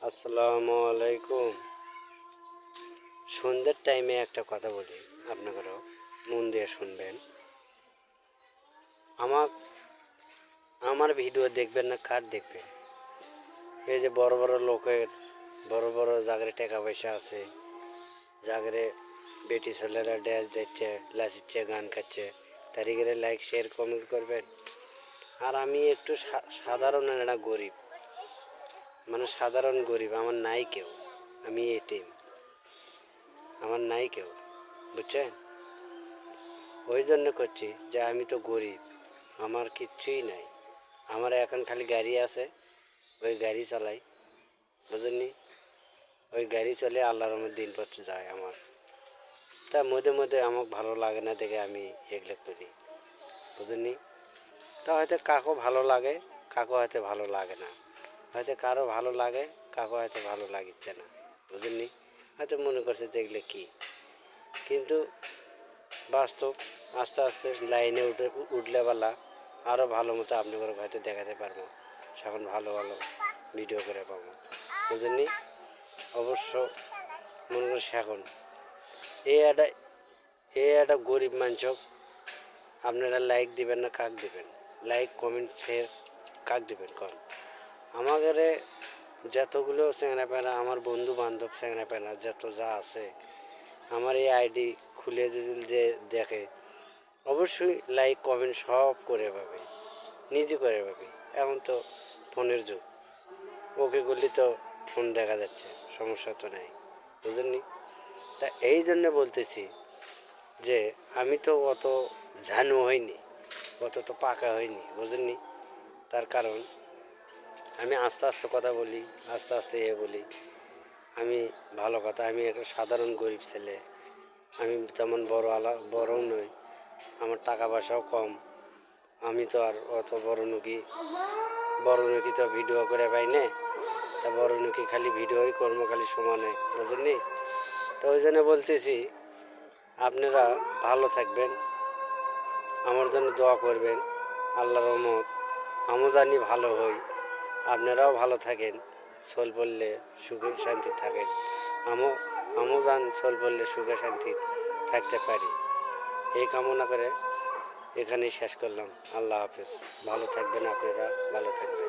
আসসালামু আলাইকুম। সন্ধ্যের টাইমে একটা কথা বলি, আপনাদেরও মন দিয়ে শুনবেন। আমার আমার ভিডিও দেখবেন না, কার দেখবেন? এই যে বড় বড় লোকের বড় বড় জায়গায় টাকা পয়সা আছে, জায়গায় বেটি ছেলেরা ড্যান্স দিচ্ছে, লাচিচ্ছে, গান খাচ্ছে, তারিখের লাইক শেয়ার কমেন্ট করবেন। আর আমি একটু সাধারণ একটা গরিব মানে সাধারণ গরিব, আমার নাই কেউ, আমি এটিএম, আমার নাই কেউ, বুঝছেন? ওই জন্য করছি যে আমি তো গরিব, আমার কিচ্ছুই নাই। আমার এখন খালি গাড়ি আছে, ওই গাড়ি চালাই, বুঝলেননি? ওই গাড়ি চলে আল্লাহর আমার দিনপত্র যায় আমার। তা মধ্যে মধ্যে আমাকে ভালো লাগে না দেখে আমি এগুলো করি, বুঝলেননি? তা হয়তো কাকও ভালো লাগে, কাকও হয়তো ভালো লাগে না, হয়তো কারো ভালো লাগে, কাকও হয়তো ভালো লাগিচ্ছে না, বুঝলেননি? হয়তো মনে করছে যে এগুলো কী, কিন্তু বাস্তব আস্তে আস্তে লাইনে উঠলে বেলা আরও ভালো মতো আপনাদের হয়তো দেখাতে পারবো, এখন ভালো ভালো ভিডিও করে পাবো, বুঝলেননি? অবশ্য মনে করি এখন এই একটা গরিব মানুষ, আপনারা লাইক দিবেন না কাক দিবেন? লাইক কমেন্ট শেয়ার কাক দিবেন কন? আমাদের যতগুলো চ্যাংরা প্যানা, আমার বন্ধু বান্ধব চ্যাংরা প্যানা যত যা আছে, আমার এই আইডি খুলে যদি দেখে অবশ্যই লাইক কমেন্ট সব করে পাবে, নিজে করে পাবে। এখন তো ফোনের যুগ, ওকে করলে তো ফোন দেখা যাচ্ছে, সমস্যা তো নাই, বুঝলেননি? তা এই জন্য বলতেছি যে আমি তো অত ঝানু হয়নি, অত তো পাকা হয়নি, বুঝলেননি? তার কারণ আমি আস্তে আস্তে কথা বলি, আস্তে আস্তে বলি। আমি ভালো কথা, আমি একটা সাধারণ গরিব ছেলে, আমি তেমন বড়ও নই, আমার টাকা পয়সাও কম। আমি তো আর অত বড় নুকি তো ভিডিও করে পাই না। তা বড় নুকি খালি ভিডিওই কর্ম খালি সমানে, বুঝলেননি? তো ওই জন্য বলতেছি আপনারা ভালো থাকবেন, আমার জন্য দোয়া করবেন, আল্লাহর রহমত আমিও জানি ভালো হই, আপনারাও ভালো থাকেন, চল পড়লে সুখে শান্তি থাকেন, আমিও জান চল পড়লে সুখে শান্তি থাকতে পারি। এই কামনা করে এখানেই শেষ করলাম। আল্লাহ হাফেজ। ভালো থাকবেন, আপনারা ভালো থাকবেন।